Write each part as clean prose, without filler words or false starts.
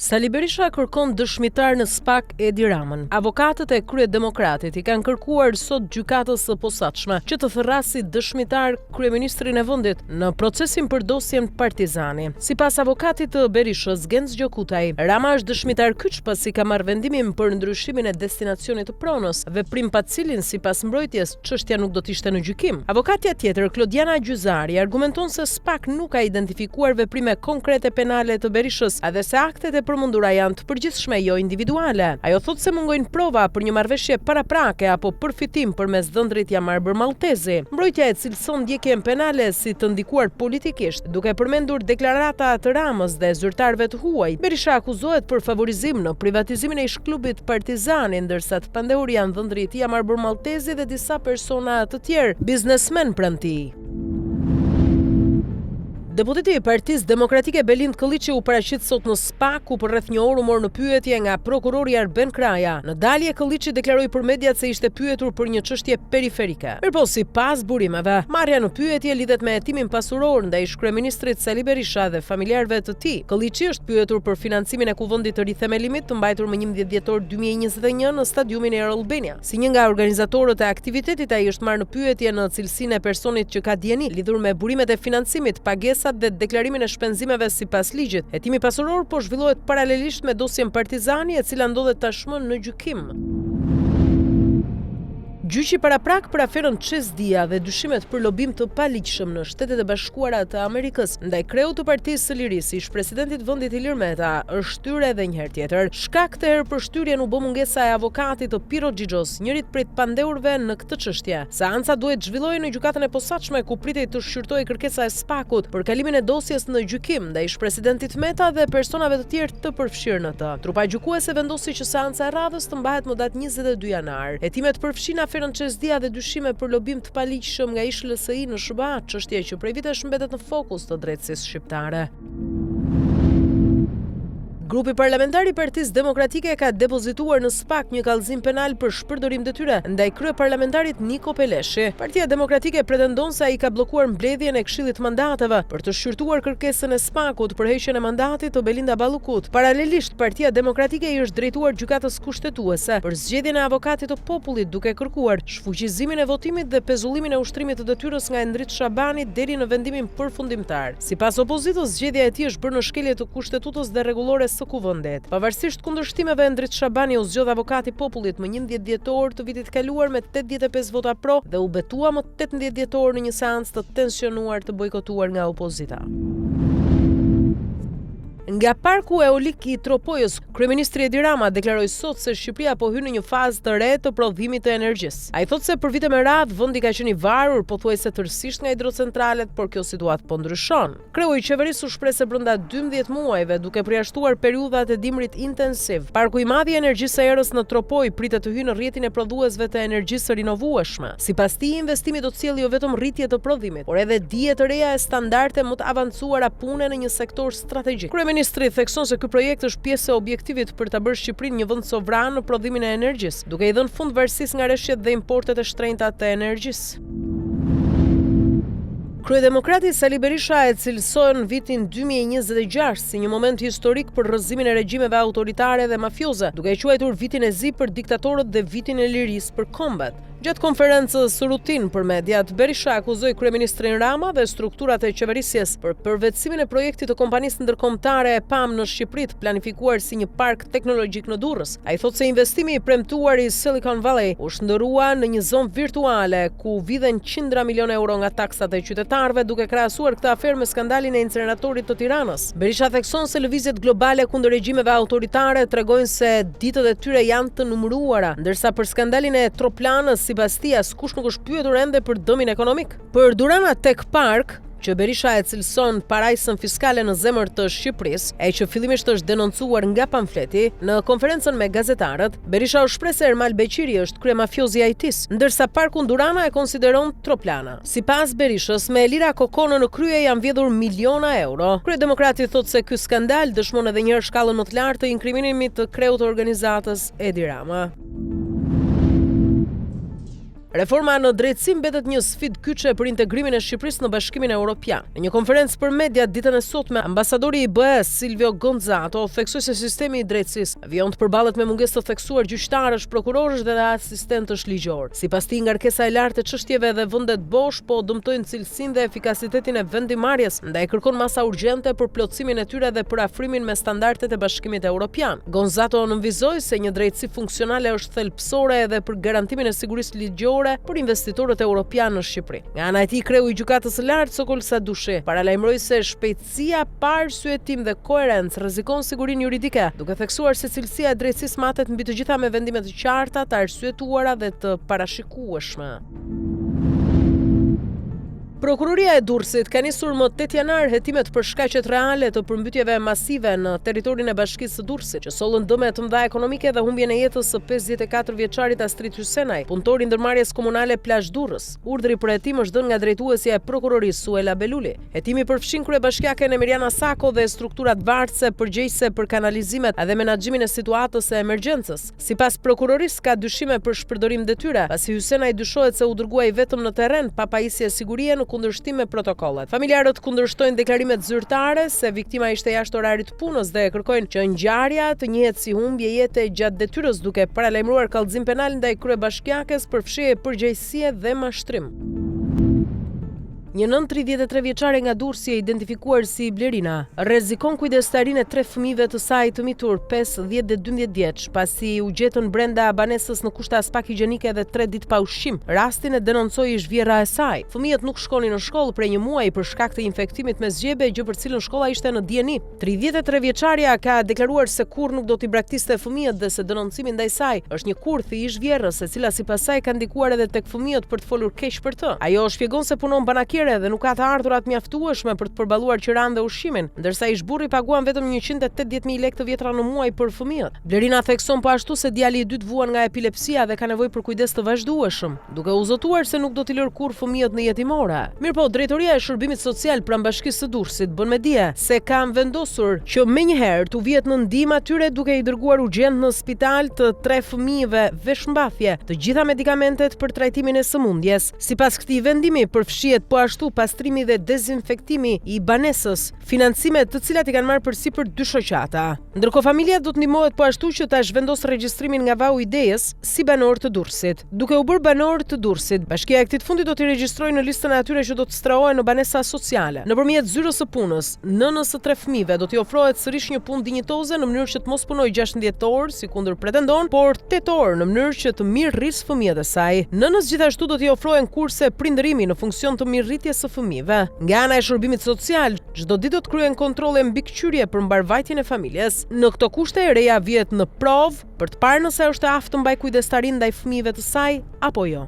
Sali Berisha kërkon dëshmitar në SPAK Edi Ramën. Avokatët e Kryedemokratit i kanë kërkuar sot gjykatës së posaçme që të thërrasi dëshmitar kryeministrin e vendit në procesin për dosjen Partizani. Sipas avokatit të Berishës, Genc Gjokutaj, Rama është dëshmitar kyç pasi ka marrë vendimin për ndryshimin e destinacionit të pronës, veprim pa cilin sipas mbrojtjes çështja nuk do të ishte në gjykim. Avokatja tjetër, Klodiana Gjyzari, argumenton se SPAK nuk ka identifikuar veprime konkrete penale të Berishës, edhe se aktet e përmendura janë të përgjithshme, jo individuale. Ajo thotë se mungojnë prova për një marrëveshje paraprake apo përfitim përmes dhëndrit Jamarbër Maltezi. Mbrojtja e cilëson ndjekjen penale si të ndikuar politikisht, duke përmendur deklarata të Ramës dhe zyrtarëve të huaj. Berisha akuzohet për favorizim në privatizimin e ish-klubit Partizani, ndërsa të pandehur janë dhëndrit Jamarbër Maltezi dhe disa persona të tjerë, biznesmen pranë tij. Deputeti i Partisë Demokratike Belind Kolliçi u paraqit sot në SPAK, ku për rreth një orë u mor në pyetje nga prokurori Arben Kraja. Në dalje, Kolliçi deklaroi për mediat se ishte pyetur për një çështje periferike. Mirpo sipas burimeve, marrja në pyetje lidhet me hetimin pasuror ndaj kryeministrit Sali Berisha dhe familjarëve të tij. Kolliçi është pyetur për financimin e kuvendit të rithemelimit të mbajtur më 11 dhjetor 2021 në stadiumin Air Albania. Si një nga organizatorët e aktivitetit, ai është marrë në pyetje në cilësinë e personit që ka dieni lidhur me burimet e financimit, pagesat dhe deklarimin e shpenzimeve sipas ligjit. Hetimi pasuror po zhvillohet paralelisht me dosjen Partizani, e cila ndodhet tashmë në gjykim. Gjyqi paraprak për aferën Çezdia dhe dyshimet për lobim të paligjshëm në Shtetet e Bashkuara të Amerikës ndaj kreut të Partisë së Lirisë, ish-presidentit vendit Ilir Meta, është shtyre edhe një herë tjetër. Shkak të herë për shtyrjen u bë mungesa e avokatit të Piro Xhixhos, njërit prej të pandehurve në këtë çështje. Seanca duhet zhvillohej në gjykatën e posaçme, ku pritej të shqyrtojë kërkesa e SPAK-ut për kalimin e dosjes në gjykim ndaj ish-presidentit Meta dhe personave të tjerë të përfshirë në të. Trupa gjykuese vendosi që seanca e radhës të mbahet më datë 22 janar. Hetimet përfshin aferën Çezdia dhe dyshime për lobim të paligjshëm nga ish-LSI në SBA, çështje që prej vitesh mbetet në fokus të drejtësisë shqiptare. Grupi parlamentar i Partisë Demokratike ka depozituar në SPAK një kallëzim penal për shpërdorim detyre ndaj kryeparlamentarit Niko Peleshi. Partia Demokratike pretendon se ai ka bllokuar mbledhjen e Këshillit të Mandateve për të shqyrtuar kërkesën e SPAK-ut për heqjen e mandatit të Belinda Ballukut. Paralelisht, Partia Demokratike i është drejtuar gjykatës kushtetuese për zgjedhjen e avokatit të popullit, duke kërkuar shfuqizimin e votimit dhe pezullimin e ushtrimit të detyrës nga Endrit Shabani deri në vendimin përfundimtar. Sipas opozitës, zgjedhja e tij është bërë në shkelje të kushtetutës dhe rregullore së kuvendit. Pavarësisht kundërshtimeve, Endrit Shabani u zgjodh avokati i popullit më 11 dhjetor të vitit kaluar me 85 vota pro dhe u betua më 18 dhjetor në një seancë të tensionuar të bojkotuar nga opozita. Nga parku eolik i Tropojës, kryeministri Edi Rama deklaroi sot se Shqipëria po hyn në një fazë të re të prodhimit të energjisë. Ai thotë se për vite me radhë vendi ka qenë i varur pothuajse tërësisht nga hidrocentralet, por kjo situatë po ndryshon. Kreu i qeverisë u shpreh se brenda 12 muajve, duke përjashtuar periudhat e dimrit intensiv, parku i madh i energjisë së erës në Tropoj pritet të hyjë në rrjetin e prodhuesve të energjisë rinovueshme. Sipas tij, investimi do të sjellë jo vetëm rritje të prodhimit, por edhe dije të reja e standarde më të avancuara pune në një sektor strategjik. Ministri thekson se ky projekt është pjesë e objektivit për ta bërë Shqipërinë një vend sovran në prodhimin e energjisë, duke i dhënë fund varësisë nga rreshtet dhe importet e shtrenjta të energjisë. Kryedemokrati Sali Berisha e cilëson vitin 2026 si një moment historik për rrëzimin e regjimeve autoritare dhe mafioze, duke e quajtur vitin e zi për diktatorët dhe vitin e lirisë për kombet. Gjatë konferencës rutinë për mediat, Berisha akuzoi kryeministrin Rama dhe strukturat e qeverisjes për përvetësimin e projektit të kompanisë ndërkombëtare e PAM në Shqipëri të planifikuar si një park teknologjik në Durrës. Ai thotë se investimi i premtuar i Silicon Valley u shndërrua në një zonë virtuale ku vidhen qindra milion euro nga taksat e qytetarëve, duke krahasuar këtë aferë me skandalin e inceneratorit të Tiranës. Berisha thekson se lëvizjet globale kundër regjimeve autoritare tregojnë se ditët e tyre janë të numëruara, ndërsa për skandalin e Troplanës, sipas tij, askush nuk është pyetur ende për dëmin ekonomik. Për Durana Tech Park, që Berisha e cilëson parajsën fiskale në zemër të Shqipërisë, e që fillimisht është denoncuar nga pamfleti, në konferencën me gazetarët, Berisha u shpreh se Ermal Beqiri është kryemafiozi i IT-s, ndërsa parkun Durana e konsideron Troplana. Sipas Berishës, me lira kokonë në krye janë vjedhur miliona euro. Kryedemokrati thotë se ky skandal dëshmon edhe një herë shkallën më të lartë të inkriminimit të kreut të organizatës Edi Rama. Reforma në drejtësi mbetet një sfidë kyçe për integrimin e Shqipërisë në Bashkimin Evropian. Në një konferencë për media ditën e sotme, ambasadori i BE-s Silvio Gonzato theksoi se sistemi i drejtësisë vjen të përballet me mungesë të theksuar gjyqtarësh, prokurorësh dhe asistentësh ligjor. Sipas tij, ngarkesa e lartë e çështjeve dhe vendet bosh po dëmtojnë cilësinë dhe efikasitetin e vendimarrjes, ndaj kërkon masa urgjente për plotësimin e tyre dhe për afrimin me standardet e Bashkimit Evropian. Gonzato nënvizoi se një drejtësi funksionale është thelbësore edhe për garantimin e sigurisë ligjore për investitorët europianë në Shqipëri. Nga ana e tij, kreu i gjykatës së lartë Sokol Sadushi paralajmëroi se shpejtësia, parsyetim dhe koherencë rrezikon sigurinë juridike, duke theksuar se cilësia e drejtësisë matet mbi të gjitha me vendime të qarta, të arsyetuara dhe të parashikueshme. Prokuroria e Durrësit ka nisur më 8 janar hetimet për shkaqet reale të përmbytjeve masive në territorin e Bashkisë së Durrësit, që sollën dëme të mëdha ekonomike dhe humbjen e jetës së 54 vjeçarit Astrid Hysenaj, punëtor i ndërmarrjes komunale Plazh Durrës. Urdhri për hetim është dhënë nga drejtuesja e prokurorisë Suela Beluli. Hetimi përfshin kryebashkiaken Emiliana Sako dhe strukturat vartëse përgjegjëse për kanalizimet dhe menaxhimin e situatës së emergjencës. Sipas prokurorisë, ka dyshime për shpërdorim detyre, pasi Hysenaj dyshohet se u dërguai vetëm në terren pa pajisje sigurie në kundërshtim me protokollet. Familjarët kundërshtojnë deklarimet zyrtare se viktima ishte jashtë orarit punës dhe kërkojnë që ngjarja të njihet si humbje jete gjatë detyrës, duke paralajmëruar kallëzim penal ndaj kryebashkiakes për fshirje përgjegjësie dhe mashtrim. Një nën 33 vjeçare nga Durrësi e identifikuar si Blerina rrezikon kujdestarinë e 3 fëmijëve të saj të mitur, 5, 10 dhe 12 vjeç, pasi u gjetën brenda banesës në kushte as pak higjienike dhe 3 ditë pa ushqim. Rastin e denoncoi zhvierra e saj. Fëmijët nuk shkonin në shkollë prej një muaji për shkak të infektimit me zgjebe, gjë për cilën shkolla ishte në dieni. 33 vjeçaria ka deklaruar se kurrë nuk do t'i braktiste fëmijët dhe se denoncimi ndaj saj është një kurthi i zhvierrës, e cila sipas saj ka ndikuar edhe tek fëmijët për të folur keq për të. Ajo shpjegon se punon banakire dhe nuk ka të ardhurat mjaftueshme për të përballuar qiran dhe ushqimin, ndërsa ish burri paguan vetëm 180.000 lekë të vjetra në muaj për fëmijët. Blerina thekson po ashtu se djali i dytë vuan nga epilepsia dhe ka nevojë për kujdes të vazhdueshëm, duke u zotuar se nuk do t'i lërë kurrë fëmijët në jetimore. Mirëpo, drejtoria e shërbimit social pranë Bashkisë së Durrësit bën me dije se kanë vendosur që menjëherë t'u vihet në ndihmë atyre duke i dërguar urgjent në spital të 3 fëmijëve veshmbathje, të gjitha medikamentet për trajtimin e sëmundjes. Sipas këtij vendimi përfshihet po ashtu pastrimi dhe dezinfektimi i banesës, financimet të cilat i kanë marrë përsipër 2 shoqata. Ndërkohë, familja do të ndihmohet po ashtu që ta zhvendos regjistrimin nga vau i Idejës si banor të Durrësit. Duke u bërë banor të Durrësit, bashkia e këtij fundi do t'i regjistrojë në listën e atyre që do të strahohen në banesa sociale. Nëpërmjet zyrës së punës, nënës së 3 fëmijëve do t'i ofrohet sërish një punë dinjitoze në mënyrë që të mos punojë 16 orë sikundër pretendon, por 8 orë në mënyrë që të mirë rrisë fëmijët e saj. Nënës gjithashtu do t'i ofrohen kurse prindërimi në funksion të mirërritjes së fëmijëve. Nga ana e shërbimit social, çdo ditë do të kryhen kontrolle mbikëqyrje për mbarvajtjen e familjes. Në këto kushte, reja vjet në provë për të parë nëse është e aftë të mbajë kujdestarinë ndaj fëmijëve të saj apo jo.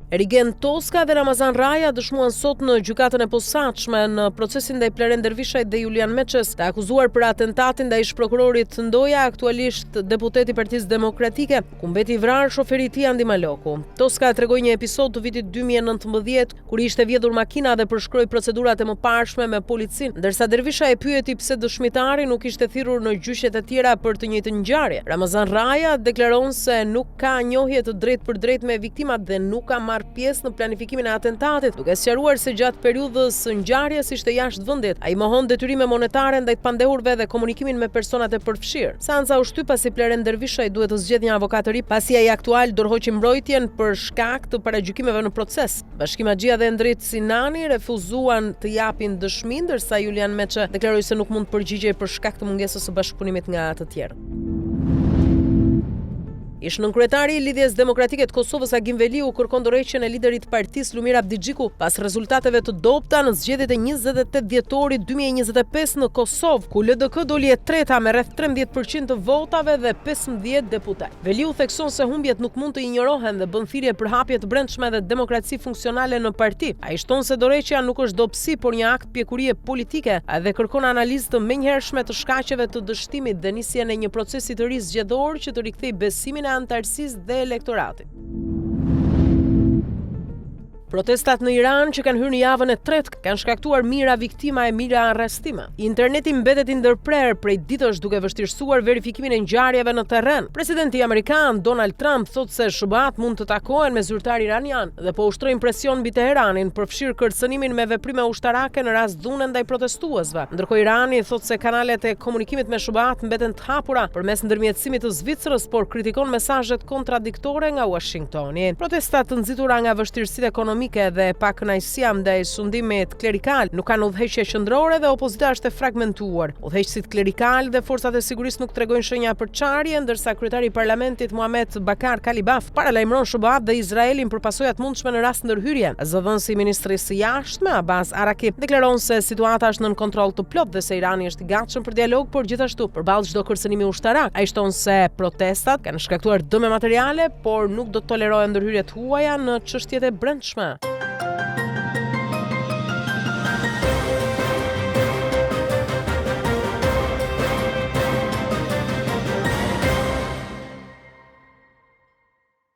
Erigen Toska dhe Ramazan Raja dëshmuan sot në gjykatën e posaçme në procesin ndaj Pleren Dervishajt dhe Julian Meçes, të akuzuar për atentatin ndaj ish-prokurorit Ndoja, aktualisht deputeti i Partisë Demokratike, ku mbeti i vrarë shoferi i tij Andi Maloku. Toska tregoi një episod të vitit 2019, kur ishte vjedhur makina dhe përshkroi procedurat e mëparshme me policin, ndërsa Dervisha e pyeti pse dëshmitari nuk ishte thirrur në gjyqet e tjera për të njëjtën ngjarje. Ramazan Raja deklaron se nuk ka njohje të drejtë për drejtë me viktimat dhe nuk ka pjesë në planifikimin e atentatit, duke sqaruar se gjatë periudhës së ngjarjes ishte jashtë vendit. Ai mohon detyrime monetare ndaj të pandehurve dhe komunikimin me personat e përfshirë. Seanca u shtyp pasi Pleren Dervishaj duhet të zgjedhë një avokat të ri, pasi ai aktual dorëhoqi mbrojtjen për shkak të paragjykimeve në proces. Bashkim Axhia dhe Endrit Sinani refuzuan të japin dëshmi, ndërsa Julian Meçe deklaroi se nuk mund të përgjigjej për shkak të mungesës së bashkëpunimit nga të tjerë. Ish nënkryetari i Lidhjes Demokratike të Kosovës Agim Veliu kërkon dorëheqjen e liderit të partisë Lumir Abdixhiku pas rezultateve të dobta në zgjedhjet e 28 dhjetorit 2025 në Kosovë, ku LDK doli e treta me rreth 13% të votave dhe 15 deputet. Veliu thekson se humbjet nuk mund të injorohen dhe bën thirrje për hapje të brendshme dhe demokraci funksionale në parti. Ai shton se dorëheqja nuk është dobësi, por një akt pjekurie politike dhe kërkon analizë të menjëhershme të shkaqeve të dështimit dhe nisjen e një procesi të ri zgjedhor që të rikthejë besimin e antarësisë dhe elektoratit. Protestat në Iran që kanë hyrë në javën e tretë kanë shkaktuar mijëra viktima e mijëra arrestime. Interneti mbetet i ndërprer prej ditësh duke vështirësuar verifikimin e ngjarjeve në terren. Presidenti amerikan Donald Trump thotë se SBA-t mund të takohen me zyrtar iranian dhe po ushtrojnë presion mbi Teheranin për fshirë kërcënimin me veprime ushtarake në rast dhune ndaj protestuesve. Ndërkohë Irani thotë se kanalet e komunikimit me SBA-t mbeten të hapura përmes ndërmjetësimit të Zvicrës, por kritikon mesazhet kontradiktore nga Washingtoni. Protestat të nxitura nga vështirësitë ekonomike dhe pakënaqësia ndaj sundimit klerikal nuk kanë udhëheqje qendrore dhe opozita është e fragmentuar. Udhëheqësit klerikal dhe forcat e sigurisë nuk tregojnë shenja për çarje, ndërsa kryetari i parlamentit Muhamet Bakar Kalibaf paralajmëron SBA-t dhe Izraelin për pasojat mundshme në rast ndërhyrje. Zëdhënësi i Ministrisë së Jashtme Abbas Araki deklaron se situata është nën kontroll të plot dhe se Irani është i gatshëm për dialog, por gjithashtu përballë çdo kërcënimi ushtarak. Ai shton se protestat kanë shkaktuar dëme materiale, por nuk do të tolerohen ndërhyrje të huaja në çështjet e brendshme.